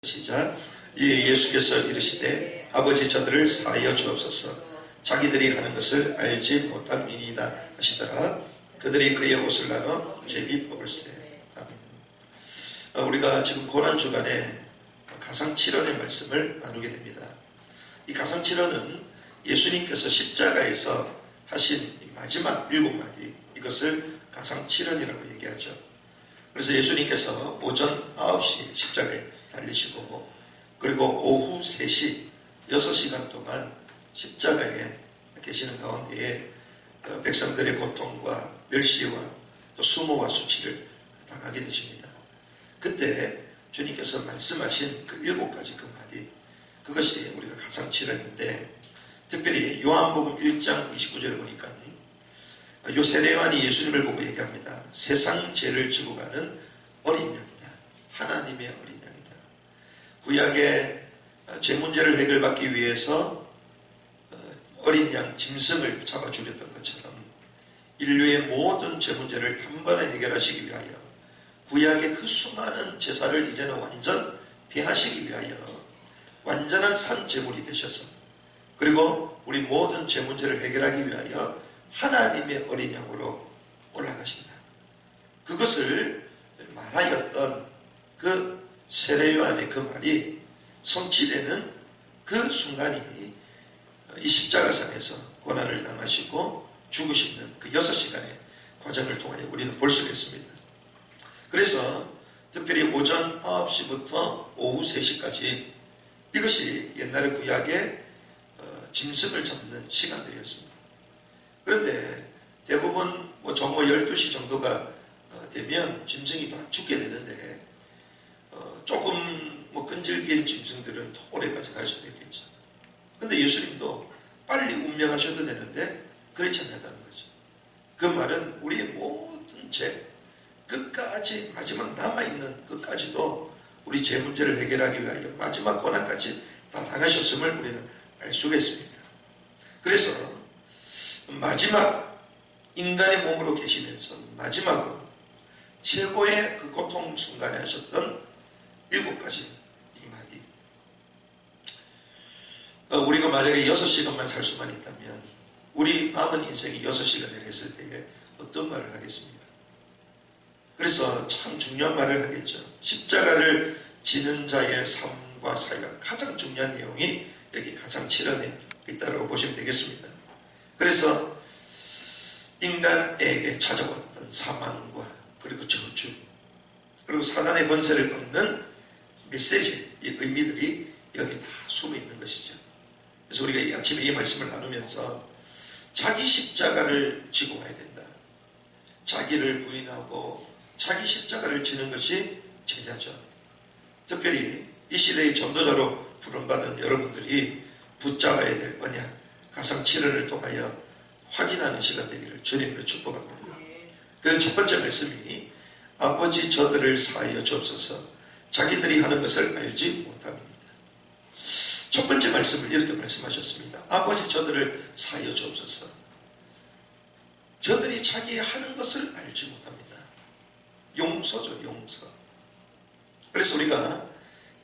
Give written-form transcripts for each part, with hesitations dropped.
시작. 예수께서 이르시되 아버지 저들을 사하여 주옵소서. 자기들이 하는 것을 알지 못함이니이다 하시더라. 그들이 그의 옷을 나눠 제비 뽑을세. 아멘. 우리가 지금 고난주간에 가상칠언의 말씀을 나누게 됩니다. 이 가상칠언은 예수님께서 십자가에서 하신 마지막 7마디, 이것을 가상칠언이라고 얘기하죠. 그래서 예수님께서 오전 9시 십자가에 달리시고, 그리고 오후 3시 6시간 동안 십자가에 계시는 가운데에 백성들의 고통과 멸시와 또 수모와 수치를 당하게 되십니다. 그때 주님께서 말씀하신 그 7가지 그 마디, 그것이 우리가 가상칠언인데, 특별히 요한복음 1장 29절을 보니까 요 세례요한이 예수님을 보고 얘기합니다. 세상 죄를 지고 가는 어린 양이다. 하나님의 어린 양이다. 구약의 죄 문제를 해결받기 위해서 어린 양 짐승을 잡아 죽였던 것처럼 인류의 모든 죄 문제를 단번에 해결하시기 위하여 구약의 그 수많은 제사를 이제는 완전 폐하시기 위하여 완전한 산 제물이 되셔서, 그리고 우리 모든 죄 문제를 해결하기 위하여 하나님의 어린 양으로 올라가신다. 그것을 말하였던 그 세례요한의 그 말이 성취되는 그 순간이 이 십자가상에서 고난을 당하시고 죽으시는 그 6시간의 과정을 통하여 우리는 볼 수가 있습니다. 그래서 특별히 오전 9시부터 오후 3시까지 이것이 옛날의 구약의 짐승을 잡는 시간들이었습니다. 그런데 대부분 정오 12시 정도가 되면 짐승이 다 죽게 되는데, 조금 끈질긴 짐승들은 더 오래까지 갈 수도 있겠죠. 근데 예수님도 빨리 운명하셔도 되는데 그렇지 않다는 거죠. 그 말은 우리의 모든 죄, 끝까지 마지막 남아있는 끝까지도 우리 죄 문제를 해결하기 위하여 마지막 고난까지 다 당하셨음을 우리는 알 수가 있습니다. 그래서 마지막 인간의 몸으로 계시면서 마지막으로 최고의 그 고통 순간에 하셨던 7가지 마디. 우리가 만약에 6시간만 살 수만 있다면 우리 남은 인생이 6시간을 했을 때에 어떤 말을 하겠습니까? 그래서 참 중요한 말을 하겠죠. 십자가를 지는 자의 삶과 사이가 가장 중요한 내용이 여기 가상칠언에 있다고 보시면 되겠습니다. 그래서 인간에게 찾아왔던 사망과 그리고 저주, 그리고 사단의 권세를 꺾는 메시지, 이 의미들이 여기 다 숨어 있는 것이죠. 그래서 우리가 이 아침에 이 말씀을 나누면서 자기 십자가를 지고 와야 된다. 자기를 부인하고 자기 십자가를 지는 것이 제자죠. 특별히 이 시대의 전도자로 부름받은 여러분들이 붙잡아야 될 언약, 가상칠언을 통하여 확인하는 시간 되기를 주님으로 축복합니다. 그 첫 번째 말씀이 아버지 저들을 사하여 주옵소서. 자기들이 하는 것을 알지 못합니다. 첫 번째 말씀을 이렇게 말씀하셨습니다. 아버지 저들을 사하여 주옵소서. 저들이 자기 하는 것을 알지 못합니다. 용서죠, 용서. 그래서 우리가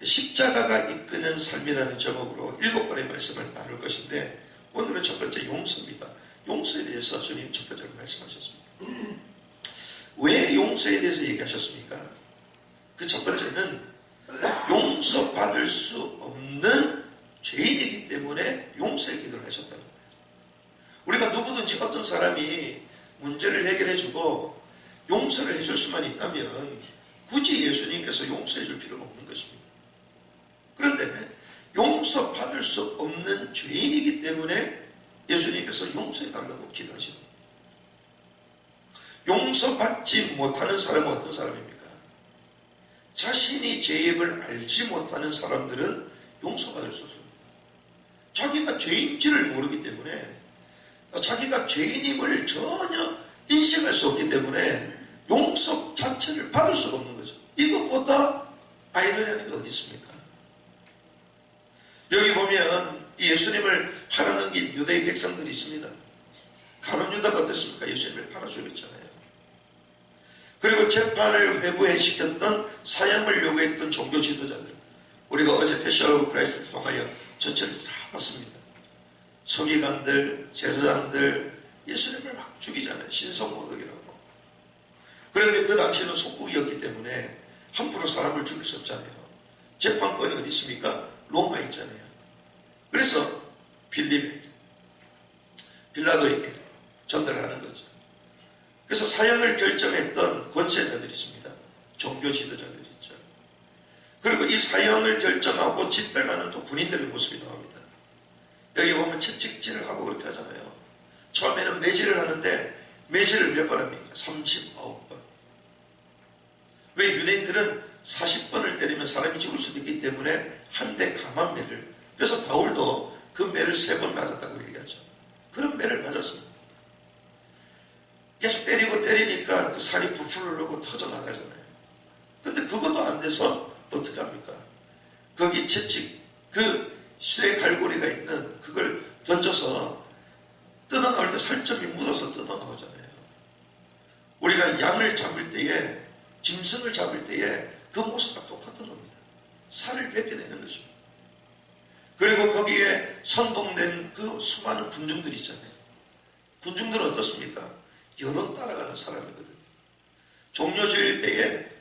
십자가가 이끄는 삶이라는 제목으로 7번의 말씀을 나눌 것인데, 오늘은 첫 번째 용서입니다. 용서에 대해서 주님 첫 번째로 말씀하셨습니다. 왜 용서에 대해서 얘기하셨습니까? 그 첫 번째는 용서받을 수 없는 죄인이기 때문에 용서의 기도를 하셨다는 거예요. 우리가 누구든지 어떤 사람이 문제를 해결해주고 용서를 해줄 수만 있다면 굳이 예수님께서 용서해 줄 필요가 없는 것입니다. 그런데 용서받을 수 없는 죄인이기 때문에 예수님께서 용서해달라고 기도하시는 거예요. 용서받지 못하는 사람은 어떤 사람입니까? 자신이 죄임을 알지 못하는 사람들은 용서받을 수 없습니다. 자기가 죄인지를 모르기 때문에, 자기가 죄인임을 전혀 인식할 수 없기 때문에 용서 자체를 받을 수가 없는 거죠. 이것보다 아이러니한 게 어디 있습니까? 여기 보면 예수님을 팔아넘긴 유대인 백성들이 있습니다. 가룟 유다가 어땠습니까? 예수님을 팔아 죽였잖아요. 그리고 재판을 회부해 시켰던 사형을 요구했던 종교 지도자들, 우리가 어제 패션 오브 크라이스트를 통하여 전체를 다 봤습니다. 서기관들, 제사장들 예수님을 막 죽이잖아요. 신성모독이라고. 그런데 그 당시에는 속국이었기 때문에 함부로 사람을 죽일 수 없잖아요. 재판권이 어디 있습니까? 로마에 있잖아요. 그래서 빌라도에게 전달하는 거죠. 그래서 사형을 결정했던 권세자들이 있습니다. 종교 지도자들이 있죠. 그리고 이 사형을 결정하고 집행하는 또 군인들의 모습이 나옵니다. 여기 보면 채찍질을 하고 그렇게 하잖아요. 처음에는 매질을 하는데 매질을 몇 번 합니까? 39번. 왜 유대인들은 40번을 때리면 사람이 죽을 수도 있기 때문에 한 대 감한 매를, 그래서 바울도 그 매를 3번 맞았다고 얘기하죠. 그런 매를 맞았습니다. 계속 때리니까 그 살이 부풀 흐르고 터져나가잖아요. 근데 그것도 안 돼서 어떻게 합니까? 거기 채찍, 그 쇠 갈고리가 있는 그걸 던져서 뜯어나올 때 살점이 묻어서 뜯어나오잖아요. 우리가 양을 잡을 때에, 짐승을 잡을 때에 그 모습과 똑같은 겁니다. 살을 벗겨내는 것입니다. 그리고 거기에 선동된 그 수많은 군중들이 있잖아요. 군중들은 어떻습니까? 여론 따라가는 사람이거든요. 종려주일 때에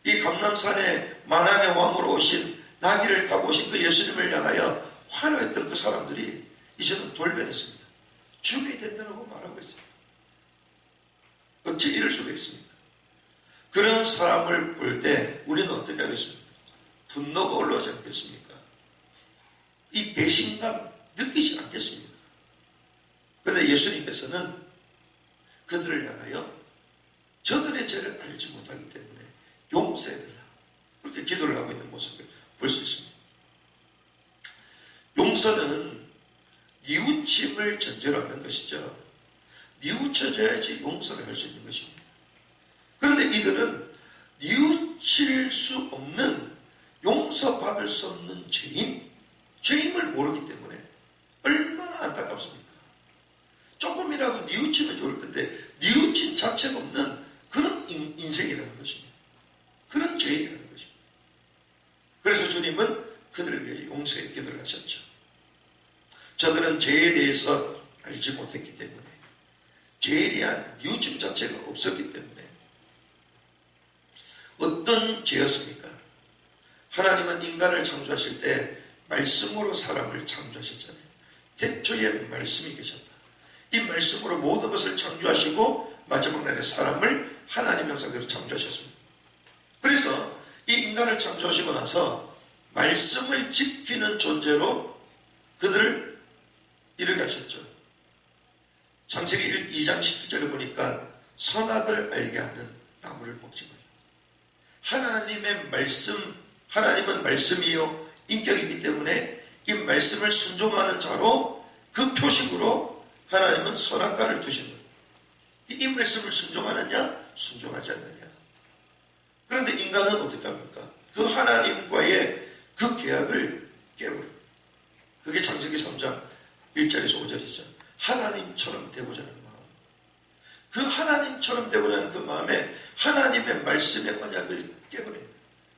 이 감람산에 만왕의 왕으로 오신, 나귀를 타고 오신 그 예수님을 향하여 환호했던 그 사람들이 이제는 돌변했습니다. 죽여야 된다고 말하고 있습니다. 어찌 이럴 수가 있습니까? 그런 사람을 볼 때 우리는 어떻게 하겠습니까? 분노가 올라오지 않겠습니까? 이 배신감 느끼지 않겠습니까? 그런데 예수님께서는 그들을 향하여 저들의 죄를 알지 못하기 때문에 용서해달라, 그렇게 기도를 하고 있는 모습을 볼 수 있습니다. 용서는 뉘우침을 전제로 하는 것이죠. 뉘우쳐져야지 용서를 할 수 있는 것입니다. 그런데 이들은 뉘우칠 수 없는, 용서받을 수 없는 죄임을 모르기 때문에 얼마나 안타깝습니까? 조금이라도 뉘우치면 좋을 텐데 뉘우침 자체가 없는 그런 인생이라는 것입니다. 그런 죄인이라는 것입니다. 그래서 주님은 그들을 위해 용서의 기도를 하셨죠. 저들은 죄에 대해서 알지 못했기 때문에, 죄에 대한 뉘우침 자체가 없었기 때문에. 어떤 죄였습니까? 하나님은 인간을 창조하실 때 말씀으로 사람을 창조하셨잖아요. 태초에 말씀이 계셨다. 이 말씀으로 모든 것을 창조하시고 마지막 날에 사람을 하나님 형상대로 창조하셨습니다. 그래서 이 인간을 창조하시고 나서 말씀을 지키는 존재로 그들을 이르게 하셨죠. 창세기 2장 17절에 보니까 선악을 알게 하는 나무를 먹지 말라. 하나님의 말씀, 하나님은 말씀이요 인격이기 때문에 이 말씀을 순종하는 자로, 그 표식으로 하나님은 선악과를 두신 거예요. 이 말씀을 순종하느냐 순종하지 않느냐. 그런데 인간은 어떻게 합니까? 그 하나님과의 그 계약을 깨버려요. 그게 창세기 3장 1절에서 5절이죠. 하나님처럼 되고자 하는 마음. 그 하나님처럼 되고자 하는 그 마음에 하나님의 말씀의 언약을 깨버립니다.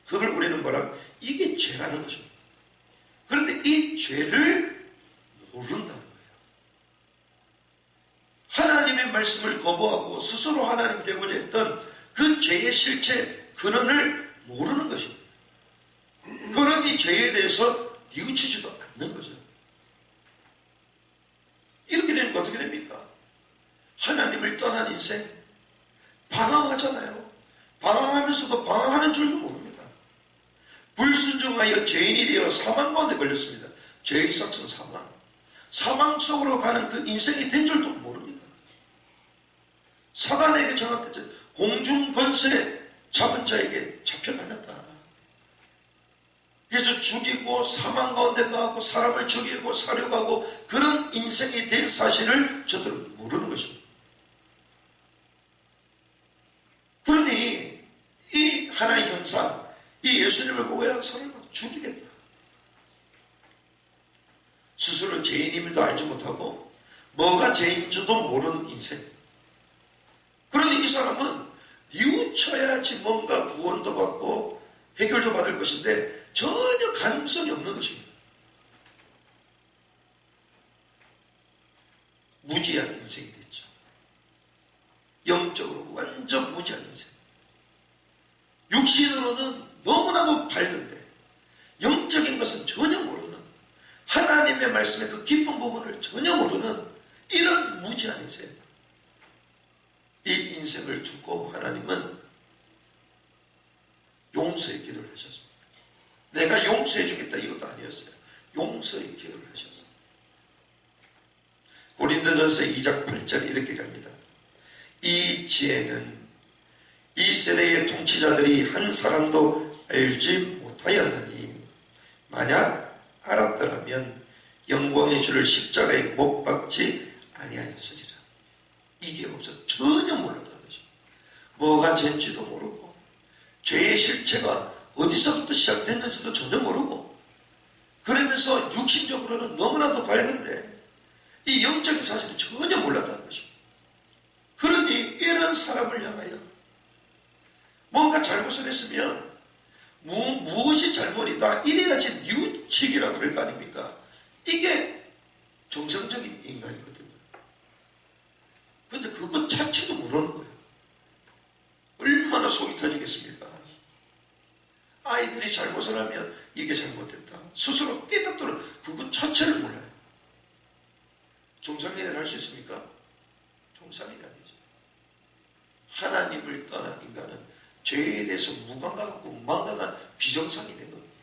그걸 우리는 뭐라고? 이게 죄라는 것입니다. 그런데 이 죄를 모른다는 거예요. 하나님의 말씀을 거부하고 스스로 하나님 되고자 했던 그 죄의 실체, 근원을 모르는 것입니다. 그런 이 죄에 대해서 뉘우치지도 않는 거죠. 이렇게 되니까 어떻게 됩니까? 하나님을 떠난 인생, 방황하잖아요. 방황하면서도 방황하는 줄도 모릅니다. 불순종하여 죄인이 되어 사망 가운데 걸렸습니다. 죄의 삭은 사망. 사망 속으로 가는 그 인생이 된 줄도 모릅니다. 사단에게 정확했죠. 공중 권세 잡은 자에게 잡혀다녔다. 그래서 죽이고 사망 가운데 가고 사람을 죽이고 사려가고 그런 인생이 된 사실을 저들은 모르는 것입니다. 그러니 이 하나의 현상, 이 예수님을 보고야 서로 죽이겠다. 스스로 죄인임도 알지 못하고 뭐가 죄인지도 모르는 인생. 그러니 이 사람은 뉘우쳐야지 뭔가 구원도 받고 해결도 받을 것인데 전혀 가능성이 없는 것입니다. 무지한 인생이 됐죠. 영적으로 완전 무지한 인생. 육신으로는 너무나도 밝은데 영적인 것은 전혀 모르는, 하나님의 말씀의 그 깊은 부분을 전혀 모르는 이런 무지한 인생. 이 인생을 두고 하나님은 용서의 기도를 하셨습니다. 내가 용서해 주겠다 이것도 아니었어요. 용서의 기도를 하셨어요. 고린도전서 2장 8절 이렇게 갑니다. 이 지혜는 이 세대의 통치자들이 한 사람도 알지 못하였느니 만약 알았더라면 영광의 주를 십자가에 못 박지 아니하였으리라. 이게 없어 전혀 몰랐다는 거죠. 뭐가 죄인지도 모르고 죄의 실체가 어디서부터 시작됐는지도 전혀 모르고, 그러면서 육신적으로는 너무나도 밝은데 이 영적인 사실을 전혀 몰랐다는 것입니다. 그러니 이런 사람을 향하여 뭔가 잘못을 했으면 무엇이 잘못이다 이래야지 뉘우치기라 그럴 거 아닙니까? 이게 정상적인 인간이거든요. 근데 그것 자체도 모르는 거예요. 얼마나 속이 터지겠습니까? 아이들이 잘못을 하면 이게 잘못됐다 스스로 깨닫도록 그것 자체를 몰라요. 정상인을 할 수 있습니까? 정상인이 아니죠. 하나님을 떠난 인간은 죄에 대해서 무감각하고 망각한 비정상이 된 겁니다.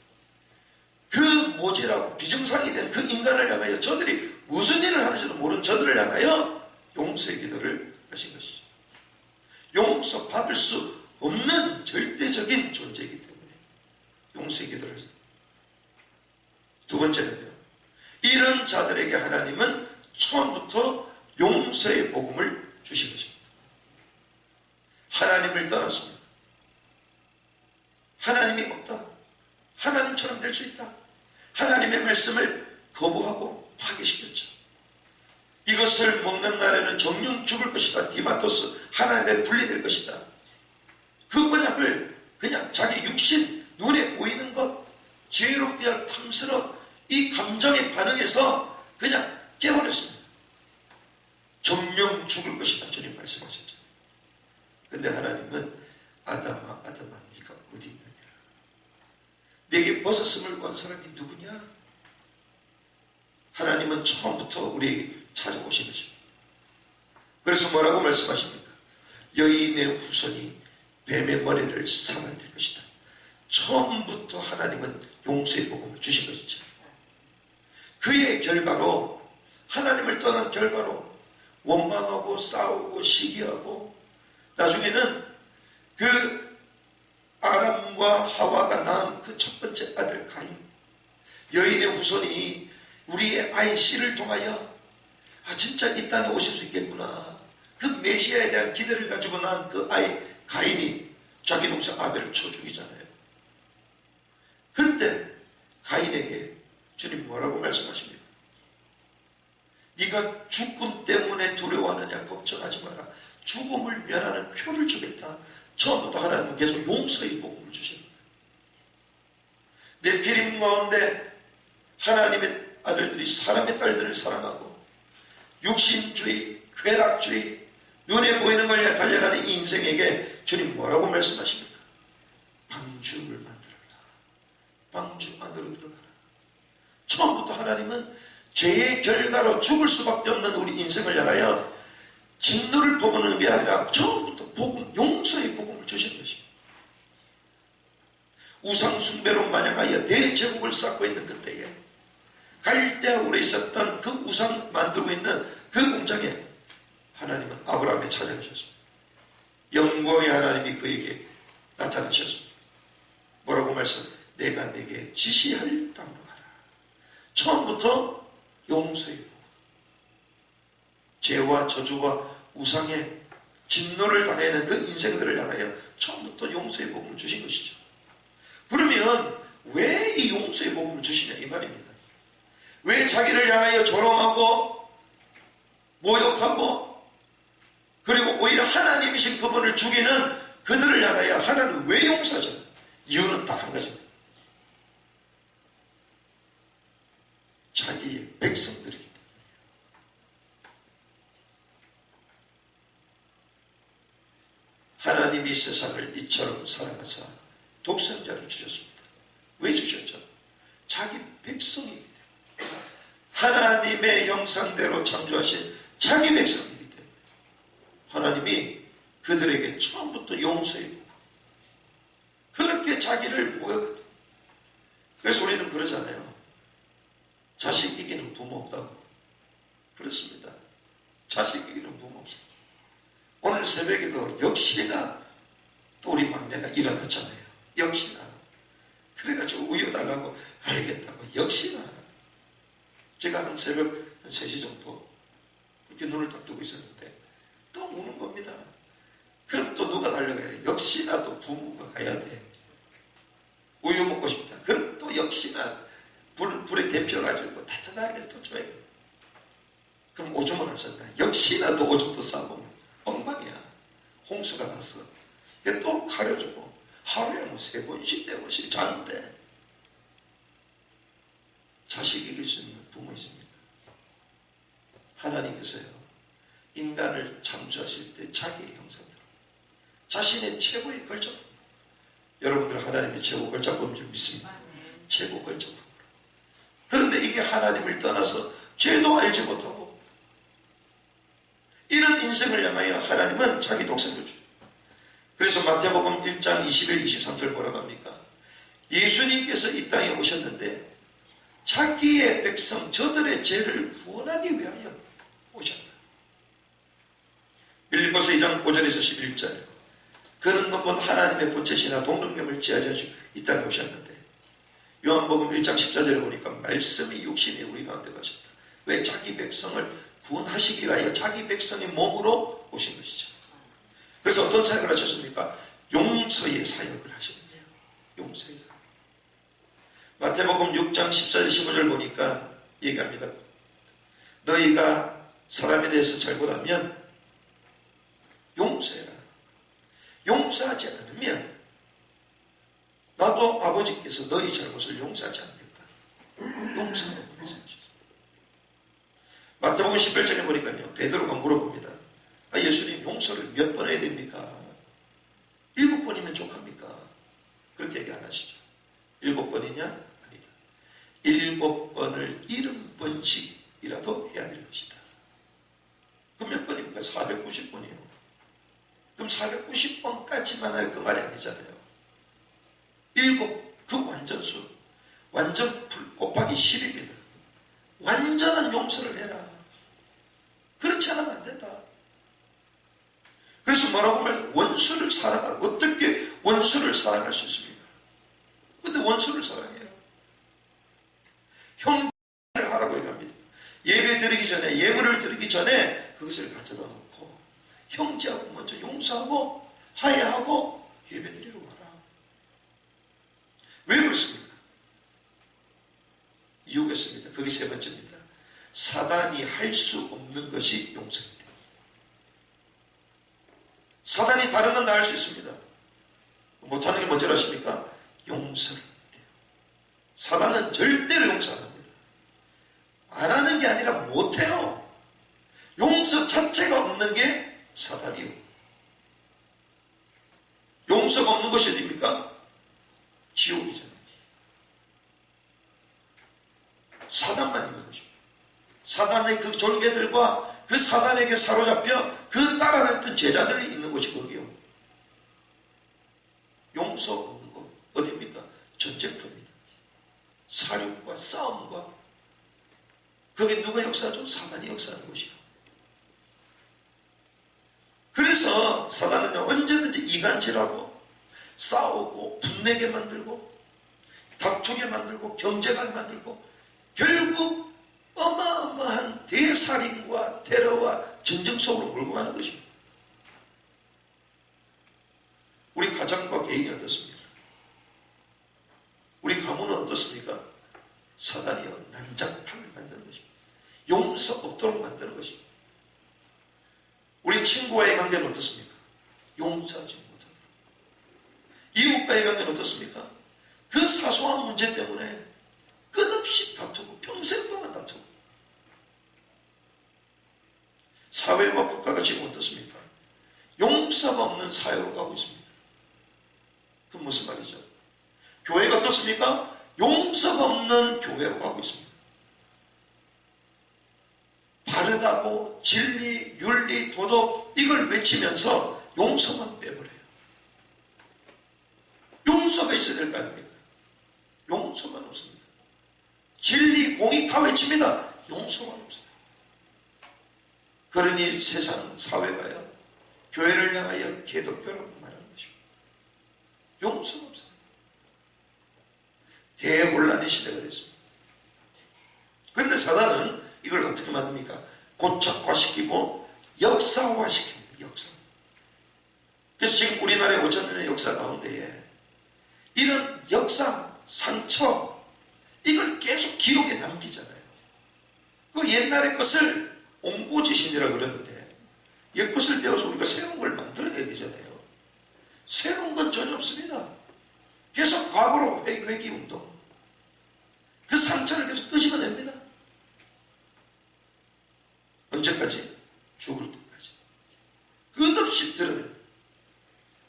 그 모질하고 비정상이 된 그 인간을 향하여 저들이 무슨 일을 하는지도 모르는 저들을 향하여 용서의 기도를 하신 것이죠. 용서받을 수 없는 절대적인 존재이기 때문에 용서의 기도를 하셨습니다. 두 번째는요, 이런 자들에게 하나님은 처음부터 용서의 복음을 주신 것입니다. 하나님을 떠났습니다. 하나님이 없다. 하나님처럼 될 수 있다. 하나님의 말씀을 거부하고 파괴시켰죠. 이것을 먹는 날에는 정령 죽을 것이다. 디마토스, 하나님께 분리될 것이다. 그 언약을 그냥 자기 육신, 눈에 보이는 것, 죄롭게 탐스러운 이 감정에 반응해서 그냥 깨버렸습니다. 정령 죽을 것이다. 주님 말씀하셨죠. 근데 하나님은 아담아, 아담아, 네가 어디 있느냐? 내게 벗었음을 구한 사람이 누구냐? 하나님은 처음부터 우리에게 찾아오신 것입니다. 그래서 뭐라고 말씀하십니까? 여인의 후손이 뱀의 머리를 삼아낼 것이다. 처음부터 하나님은 용서의 복음을 주신 것이죠. 그의 결과로, 하나님을 떠난 결과로 원망하고 싸우고 시기하고 나중에는 그 아담과 하와가 낳은 그 첫 번째 아들 가인, 여인의 후손이 우리의 아이 씨를 통하여 진짜 이 땅에 오실 수 있겠구나, 그 메시아에 대한 기대를 가지고 낳은 그 아이 가인이 자기 동생 아벨을 쳐 죽이잖아요. 근데 가인에게 주님 뭐라고 말씀하십니까? 네가 죽음 때문에 두려워하느냐? 걱정하지 마라. 죽음을 면하는 표를 주겠다. 처음부터 하나님은 계속 용서의 복음을 주십니다. 네피림 가운데 하나님의 아들들이 사람의 딸들을 사랑하고 육신주의, 쾌락주의, 눈에 보이는 걸 위해 달려가는 이 인생에게 주님 뭐라고 말씀하십니까? 방주를 만들어라. 방주 안으로 들어가라. 처음부터 하나님은 죄의 결과로 죽을 수밖에 없는 우리 인생을 향하여 진노를 퍼부는 게 아니라 처음부터 복음, 용서의 복음을 주신 것입니다. 우상 숭배로 만약하여 대제국을 쌓고 있는 그때에 갈대아 굴에 있었던 그 우상 만들고 있는 그 공장에 하나님은 아브라함에 찾아가셨습니다. 영광의 하나님이 그에게 나타나셨습니다. 뭐라고 말씀? 내가 내게 지시할 땅으로 가라. 처음부터 용서의 복음, 죄와 저주와 우상의 진노를 당하는 그 인생들을 향하여 처음부터 용서의 복음을 주신 것이죠. 그러면 왜 이 용서의 복음을 주시냐 이 말입니다. 왜 자기를 향하여 조롱하고 모욕하고 그리고 오히려 하나님이신 그분을 죽이는 그들을 향하여 하나님은 왜 용서하죠? 이유는 딱 한 가지입니다. 백성들이기 때문에. 하나님이 세상을 이처럼 사랑하사 독생자를 주셨습니다. 왜 주셨죠? 자기 백성이기 때문에. 하나님의 형상대로 창조하신 자기 백성이기 때문에 하나님이 그들에게 처음부터 용서해주고 그렇게 자기를 모여거든요. 그래서 우리는 그러잖아요. 자식 이기는 부모 없다고. 그렇습니다. 자식 이기는 부모 없어요. 오늘 새벽에도 역시나 또 우리 막내가 일어났잖아요. 역시나. 그래가지고 우유달라고 알겠다고. 역시나. 제가 한 새벽 한 3시 정도 그렇게 눈을 딱 뜨고 있었는데 또 우는 겁니다. 그럼 또 누가 달려가요? 역시나 또 부모가 가야 돼. 우유 먹고 싶다. 그럼 또 역시나 불에 데펴가지고 따뜻하게 또 줘야 돼. 그럼 오줌을 하셨다. 역시나 또 오줌도 싸고 엉망이야. 홍수가 났어. 또 가려주고 하루에 뭐 3번씩 4번씩 자는데 자식 이길 수 있는 부모 있습니까? 하나님께서요 인간을 창조하실 때 자기의 형상대로 자신의 최고의 걸작, 여러분들 하나님의 최고 걸작품인 줄 믿습니다. 최고 걸작품. 그런데 이게 하나님을 떠나서 죄도 알지 못하고 이런 인생을 향하여 하나님은 자기 독생을 주죠. 그래서 마태복음 1장 21, 23절 뭐라고 합니까? 예수님께서 이 땅에 오셨는데 자기의 백성 저들의 죄를 구원하기 위하여 오셨다. 빌립보서 2장 5절에서 11절. 그는 곧 하나님의 본체시나 동등됨을 지하지 않으시고 이 땅에 오셨는데 요한복음 1장 14절에 보니까 말씀이 육신이 우리 가운데 가셨다. 왜? 자기 백성을 구원하시기 위하여 자기 백성의 몸으로 오신 것이죠. 그래서 어떤 사역을 하셨습니까? 용서의 사역을 하셨네요. 용서의 사역. 마태복음 6장 14절 15절 보니까 얘기합니다. 너희가 사람에 대해서 잘못하면 용서해라. 용서하지 않으면 나도 아버지께서 너희 잘못을 용서하지 않겠다. 용서하는 메시지. 마태복음 18장에 보니까요. 베드로가 물어봅니다. 예수님 용서를 몇 번 해야 됩니까? 7번이면 족합니까? 그렇게 얘기 안 하시죠. 7번이냐? 아니다. 7번을 70번씩이라도 해야 될 것이다. 그럼 몇 번입니까? 490번이요. 그럼 490번까지만 할 그 말이 아니잖아요. 7, 그 완전수. 완전풀 곱하기 10입니다. 완전한 용서를 해라. 그렇지 않으면 안 된다. 그래서 뭐라고 말해요? 원수를 사랑하라. 어떻게 원수를 사랑할 수 있습니까? 근데 원수를 사랑해요. 형제를 하라고 얘기합니다. 예배 드리기 전에, 예물을 드리기 전에 그것을 가져다 놓고 형제하고 먼저 용서하고 화해하고 예배 드리러 와라. 왜 그렇습니까? 이유가 있습니다. 그게 3번째입니다. 사단이 할 수 없는 것이 용서입니다. 사단이 다른 건 다 할 수 있습니다. 못하는 게 뭔지 아십니까? 용서를 못해요. 사단은 절대로 용서 안 합니다. 안 하는 게 아니라 못해요. 용서 자체가 없는 게 사단이요. 용서가 없는 것이 어디입니까? 지옥이잖아요. 사단만 있는 것입니다. 사단의 그 졸개들과 그 사단에게 사로잡혀 그 따라갔던 제자들이 있는 곳이 거기요. 용서 없는 곳 어디입니까? 전쟁터입니다. 사륙과 싸움과 거기 누가 역사하죠? 사단이 역사하는 곳이요. 그래서 사단은요 언제든지 이간질하고 싸우고 분내게 만들고 다투게 만들고 경쟁하게 만들고 결국 어마어마한 대살인과 테러와 전쟁 속으로 몰고 가는 것입니다. 우리 가정과 개인이 어떻습니까? 우리 가문은 어떻습니까? 사단이요 난장판을 만드는 것입니다. 용서 없도록 만드는 것입니다. 우리 친구와의 관계는 어떻습니까? 용서하지 못하도록. 이웃과의 관계는 어떻습니까? 그 사소한 문제 때문에 끝없이 다투고 평생 동안 다투고 사회와 국가가 지금 어떻습니까? 용서가 없는 사회로 가고 있습니다. 그건 무슨 말이죠? 교회가 어떻습니까? 용서가 없는 교회로 가고 있습니다. 바르다고 진리, 윤리, 도덕 이걸 외치면서 용서만 빼버려요. 용서가 있어야 될 거 아닙니까? 용서만 없습니다. 진리, 공의 다 외칩니다. 용서만 없어요. 그러니 세상 사회가요, 교회를 향하여 개독교라고 말하는 것입니다. 용서가 없어요. 대혼란의 시대가 됐습니다. 그런데 사단은 이걸 어떻게 만듭니까? 고착화시키고 역사화시킵니다. 역사. 그래서 지금 우리나라의 5천년의 역사 가운데에 이런 역사, 상처 이걸 계속 기록에 남기잖아요. 그 옛날의 것을 옹고지신이라고 그러는데 옛것을 배워서 우리가 새로운 걸 만들어내야 되잖아요. 새로운 건 전혀 없습니다. 계속 과거로 회귀운동. 그 상처를 계속 끄집어냅니다. 언제까지? 죽을 때까지. 끝없이 드러냅니다.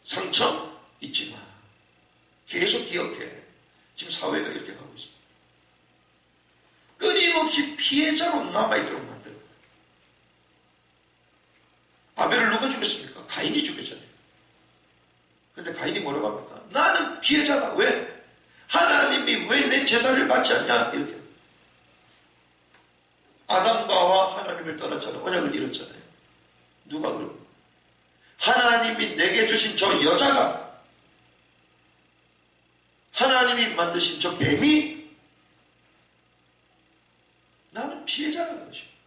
상처 잊지 마. 계속 기억해. 지금 사회가 이렇게 가고 있습니다. 끊임없이 피해자로 남아있도록 만들어. 아벨을 누가 죽였습니까? 가인이 죽였잖아요. 근데 가인이 뭐라고 합니까? 나는 피해자다. 왜? 하나님이 왜 내 제사를 받지 않냐? 이렇게. 아담과 하와 하나님을 떠났잖아요. 언약을 잃었잖아요. 누가 그러고? 하나님이 내게 주신 저 여자가, 하나님이 만드신 저 뱀이 나는 피해자라는 것입니다.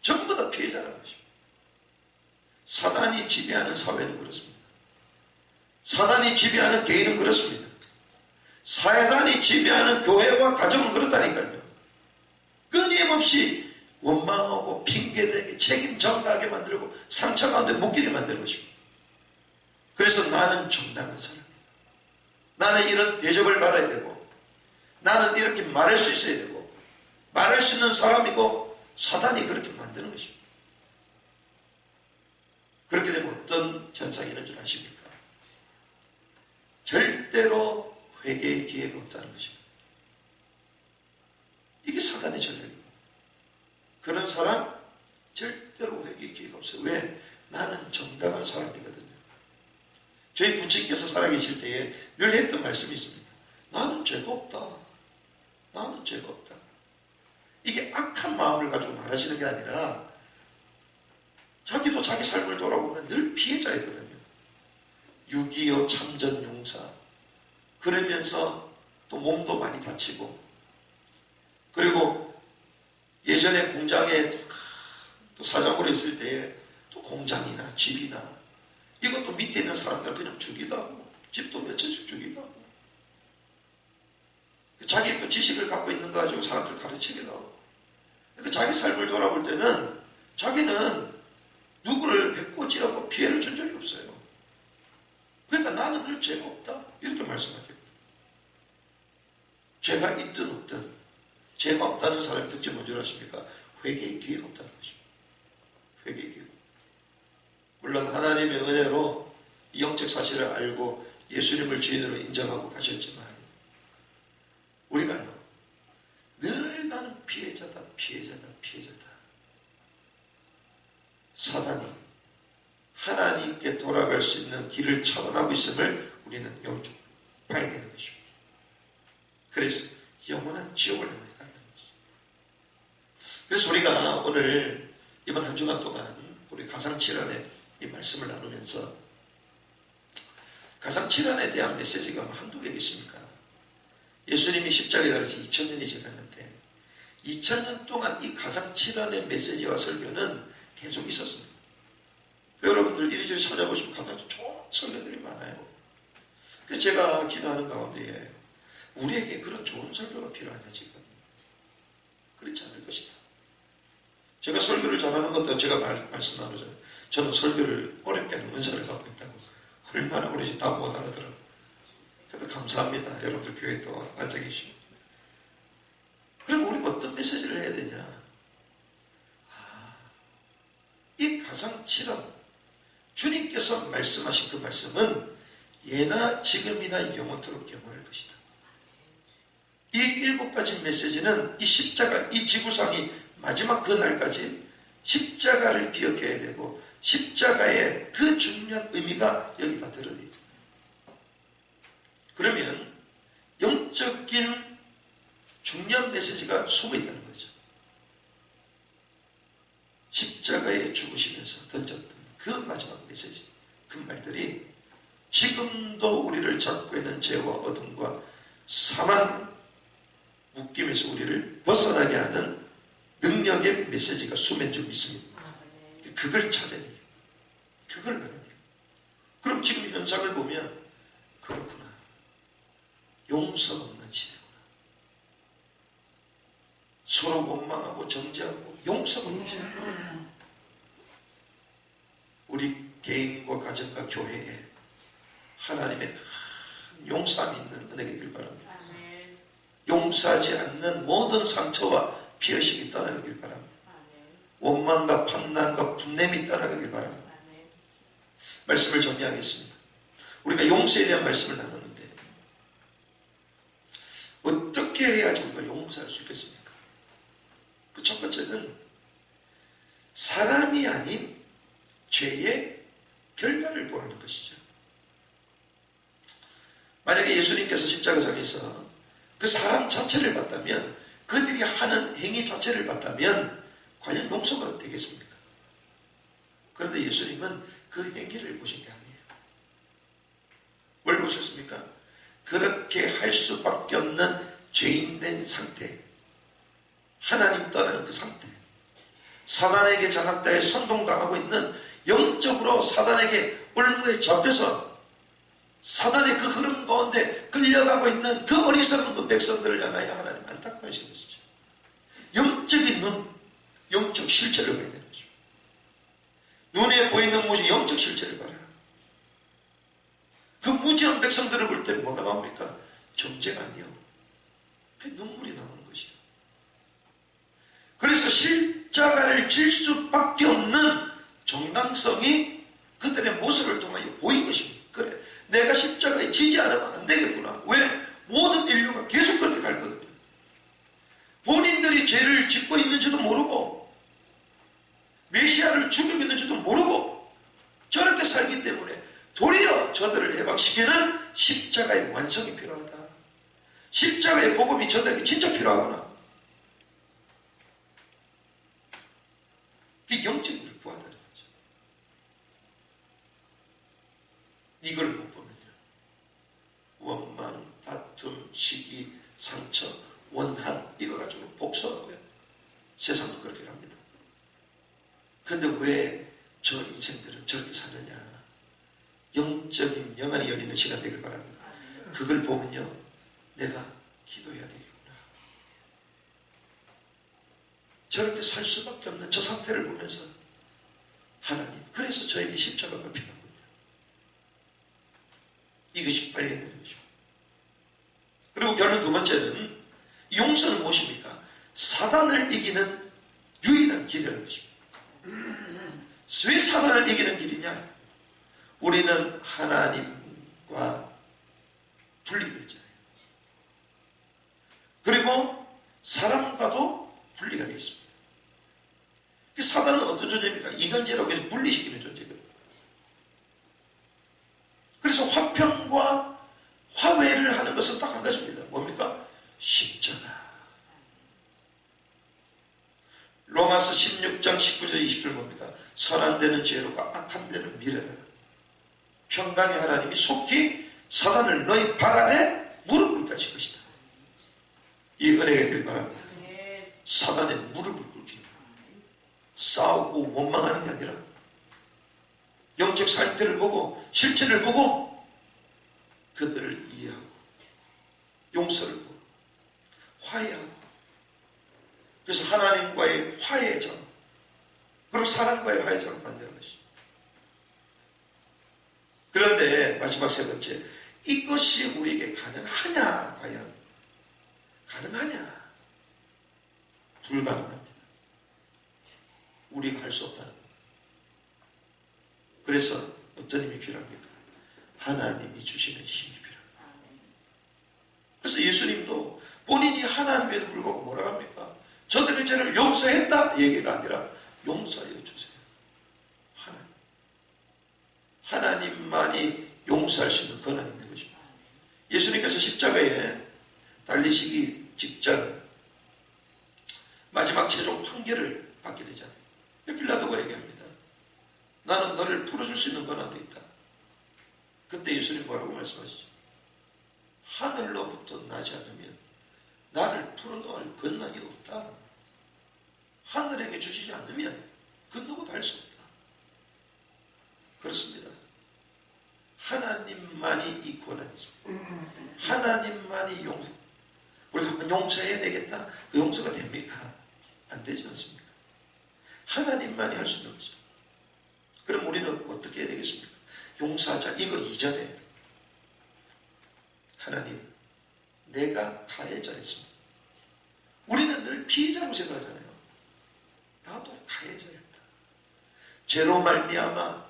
전부 다 피해자라는 것입니다. 사단이 지배하는 사회는 그렇습니다. 사단이 지배하는 개인은 그렇습니다. 사단이 지배하는 교회와 가정은 그렇다니까요. 끊임없이 원망하고 핑계대게 책임 전가하게 만들고 상처 가운데 묶이게 만드는 것입니다. 그래서 나는 정당한 사람이다. 나는 이런 대접을 받아야 되고 나는 이렇게 말할 수 있어야 되고 말할 수 있는 사람이고 사단이 그렇게 만드는 것입니다. 그렇게 되면 어떤 현상이 있는 줄 아십니까? 절대로 회개의 기회가 없다는 것입니다. 이게 사단의 전략입니다. 그런 사람 절대로 회개의 기회가 없어요. 왜? 나는 정당한 사람이거든요. 저희 부친께서 살아계실 때에 늘 했던 말씀이 있습니다. 나는 죄가 없다. 나는 죄가 없다. 이게 악한 마음을 가지고 말하시는 게 아니라 자기도 자기 삶을 돌아보면 늘 피해자였거든요. 6.25 참전용사 그러면서 또 몸도 많이 다치고 그리고 예전에 공장에 또 사장으로 있을 때에 또 공장이나 집이나 이것도 밑에 있는 사람들 그냥 죽이다 하고 집도 몇 채씩 죽이다 하고 자기 또 지식을 갖고 있는 거 가지고 사람들 가르치기도 하고 그러니까 자기 삶을 돌아볼 때는 자기는 누구를 해코지하고 피해를 준 적이 없어요. 그러니까 나는 늘 죄가 없다 이렇게 말씀하십니다. 죄가 있든 없든 죄가 없다는 사람의 특징이 뭔지 아십니까? 회개의 기회가 없다는 것입니다. 회개의 기회가. 물론 하나님의 은혜로 이 영적 사실을 알고 예수님을 주인으로 인정하고 가셨지만 우리가요 늘 나는 피해자다 피해자다 피해자다. 사단이 하나님께 돌아갈 수 있는 길을 차단하고 있음을 우리는 영적으로 봐야 되는 것입니다. 그래서 영원한 지옥을 향해 가야 되는 것입니다. 그래서 우리가 오늘 이번 한 주간 동안 우리 가상칠환의 이 말씀을 나누면서 가상칠환에 대한 메시지가 한두 개 있습니까? 예수님이 십자가에 달리시 2000년이 지났는데 2000년 동안 이 가상칠환의 메시지와 설교는 계속 있었습니다. 여러분들 이리저리 찾아보시면 가장 좋은 설교들이 많아요. 그래서 제가 기도하는 가운데에 우리에게 그런 좋은 설교가 필요하냐 지금 그렇지 않을 것이다. 제가 설교를 잘하는 것도 제가 말씀 나누잖아요. 저는 설교를 어렵게 하는 은사를 갖고 있다고. 얼마나 그러지 다 못 알아들어. 그래도 감사합니다. 여러분들 교회에 또 앉아 계시고. 그럼 우리가 어떤 메시지를 해야 되냐? 사실은 주님께서 말씀하신 그 말씀은 예나 지금이나 영원토록 영원할 것이다. 이 7가지 메시지는 이 십자가, 이 지구상이 마지막 그 날까지 십자가를 기억해야 되고 십자가의 그 중요한 의미가 여기다 들어있다. 그러면 영적인 중요한 메시지가 숨어있다는 거죠. 십자가에 죽으시면서 던졌던 그 마지막 메시지, 그 말들이 지금도 우리를 잡고 있는 죄와 어둠과 사망 묶임에서 우리를 벗어나게 하는 능력의 메시지가 숨어있는 있습니다. 그걸 찾아야 돼요. 그걸 알아야 돼요. 그럼 지금 현상을 보면 그렇구나. 용서 없는 시대구나. 서로 원망하고 정죄하고 용서 없는 시대구나. 우리 개인과 가정과 교회에 하나님의 큰 용서함이 있는 은혜가 있길 바랍니다. 용서하지 않는 모든 상처와 피어식이 떠나가길 바랍니다. 원망과 판단과 분냄이 떠나가길 바랍니다. 말씀을 정리하겠습니다. 우리가 용서에 대한 말씀을 나누는데 어떻게 해야지 우리가 용서할 수 있겠습니까? 그 첫 번째는 사람이 아닌 죄의 결과를 보라는 것이죠. 만약에 예수님께서 십자가상에서 그 사람 자체를 봤다면, 그들이 하는 행위 자체를 봤다면 과연 용서가 되겠습니까? 그런데 예수님은 그 행위를 보신 게 아니에요. 뭘 보셨습니까? 그렇게 할 수밖에 없는 죄인된 상태, 하나님 떠나는 그 상태, 사단에게 장악당해 선동당하고 있는, 영적으로 사단에게 올무에 잡혀서 사단의 그 흐름 가운데 끌려가고 있는 그 어리석은 그 백성들을 향하여 하나님 안타까우신 것이죠. 영적인 눈, 영적 실체를 봐야 되는 거죠. 눈에 보이는 모습, 영적 실체를 봐라. 그 무지한 백성들을 볼 때 뭐가 나옵니까? 정죄가 아니요. 그 눈물이 나오는 것이요. 그래서 십자가를 질 수밖에 없는 정당성이 그들의 모습을 통하여 보인 것입니다. 그래, 내가 십자가에 지지 않으면 안 되겠구나. 왜? 모든 인류가 계속 그렇게 갈 거거든. 본인들이 죄를 짓고 있는지도 모르고 메시아를 죽이고 있는지도 모르고 저렇게 살기 때문에 도리어 저들을 해방시키는 십자가의 완성이 필요하다. 십자가의 복음이 저들에게 진짜 필요하구나. 이 영적인 걸 보았다는 거죠. 이걸 못 보면요, 원망, 다툼, 시기, 상처, 원한, 이거 가지고 복수하고요, 세상은 그렇게 갑니다. 근데 왜 저 인생들은 저렇게 사느냐? 영적인 영안이 열리는 시간 되길 바랍니다. 그걸 보면요, 내가 기도해야 되겠구나. 저렇게 살 수밖에 없는 저 상태를 보면서 하나님, 그래서 저에게 십자가가 필요하군요. 이것이 발견되는 거죠. 그리고 결론 두 번째는, 용서는 무엇입니까? 사단을 이기는 유일한 길이라는 것입니다. 왜 사단을 이기는 길이냐? 우리는 하나님과 분리되잖아요. 그리고 사람과도 분리가 되어 있습니다. 사단은 어떤 존재입니까? 이간질하고 해서 분리시키는 존재거든요. 그래서 화평과 화해를 하는 것은 딱 한 가지입니다. 뭡니까? 십자가. 로마서 16장 19절 20절 뭡니까? 선한 데는 지혜롭고 악한 데는 미련하라. 평강의 하나님이 속히 사단을 너희 발 아래 무릎을 꿇게 것이다. 이 은혜가 있길 바랍니다. 사단의 무릎을 꿇기는, 싸우고 원망하는 게 아니라 영적 상태를 보고 실체를 보고 그들을 이해하고 용서를 보고 화해하고, 그래서 하나님과의 화해의 전, 그리고 사람과의 화해의 전을 만드는 것이죠. 그런데 마지막 세 번째, 이것이 우리에게 가능하냐? 과연 가능하냐? 불가능합니다. 우리가 할 수 없다는 거예요. 그래서 어떤 힘이 필요합니까? 하나님이 주시는 힘이 필요합니다. 그래서 예수님도 본인이 하나님에도 불구하고 뭐라 합니까? 저들의 죄를 용서했다 얘기가 아니라 용서하여 주세요. 하나님만이 용서할 수 있는 권한이 있는 것입니다. 예수님께서 십자가에 달리시기 직전 마지막 최종 판결을 받게 되잖아요. 빌라도가 얘기합니다. 나는 너를 풀어줄 수 있는 권한도 있다. 그때 예수님 뭐라고 말씀하시죠? 하늘로부터 나지 않으면 나를 풀어놓을 권한이 없다. 하늘에게 주시지 않으면 그 누구도 할 수 없다. 그렇습니다. 하나님만이 이 권한이 있습니다. 하나님만이 용서. 우리가 한번 용서해야 되겠다. 그 용서가 됩니까? 안 되지 않습니까? 하나님만이 할 수 있는 거죠. 그럼 우리는 어떻게 해야 되겠습니까? 용서하자. 이거 이전에 하나님, 내가 가해자였습니다. 우리는 늘 피해자로 생각하잖아요. 나도 가해자였다. 죄로 말미암아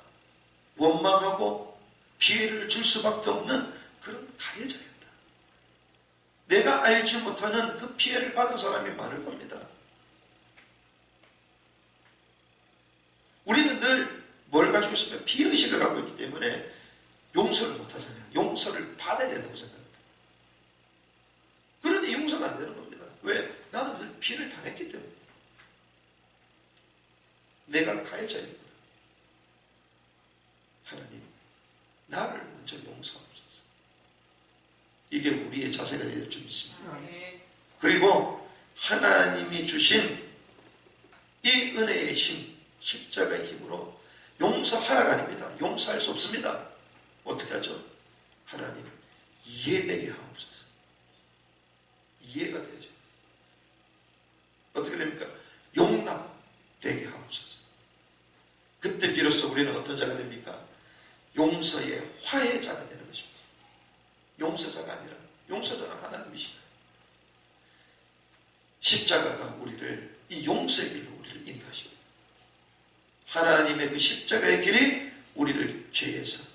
원망하고 피해를 줄 수밖에 없는 그런 가해자였다. 내가 알지 못하는 그 피해를 받은 사람이 많을 겁니다. 우리는 늘 뭘 가지고 있습니까? 피해의식을 갖고 있기 때문에 용서를 못하잖아요. 용서를 받아야 된다고 생각합니다. 그러니 용서가 안 되는 겁니다. 왜? 나는 늘 피해를 당했기 때문에. 내가 가해자였구나. 하나님, 나를 먼저 용서하옵소서. 이게 우리의 자세가 될 줄 믿습니다. 그리고 하나님이 주신 이 은혜의 힘, 십자가의 힘으로 용서하라가 아닙니다. 용서할 수 없습니다. 어떻게 하죠? 하나님, 이해되게 하옵소서. 이해가 되죠. 어떻게 됩니까? 용납되게 하옵소서. 그때 비로소 우리는 어떤 자가 됩니까? 용서의 화해자가 되는 것입니다. 용서자가 아니라 용서자는 하나님이시다. 십자가가 우리를 이 용서의 길로 우리를 인도하십니다. 하나님의 그 십자가의 길이 우리를 죄에서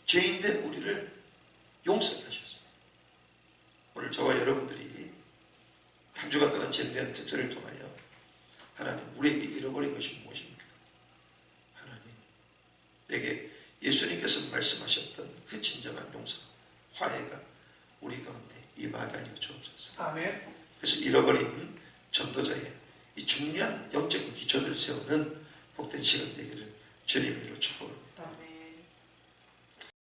죄인된 우리를 용서하게 하셨습니다. 오늘 저와 여러분들이 한 주간 동안 진행되는 특설을 통하여 하나님, 우리에게 잃어버린 것이 무엇입니까? 하나님, 내게 예수님께서 말씀하셨던 그 진정한 용서, 화해가 우리 가운데 임하게 하여 주옵소서. 아멘. 그래서 잃어버린 전도자의 이 중요한 영적 기초들을 세우는 복된 시간 되기를 주님의 이름으로 축복합니다.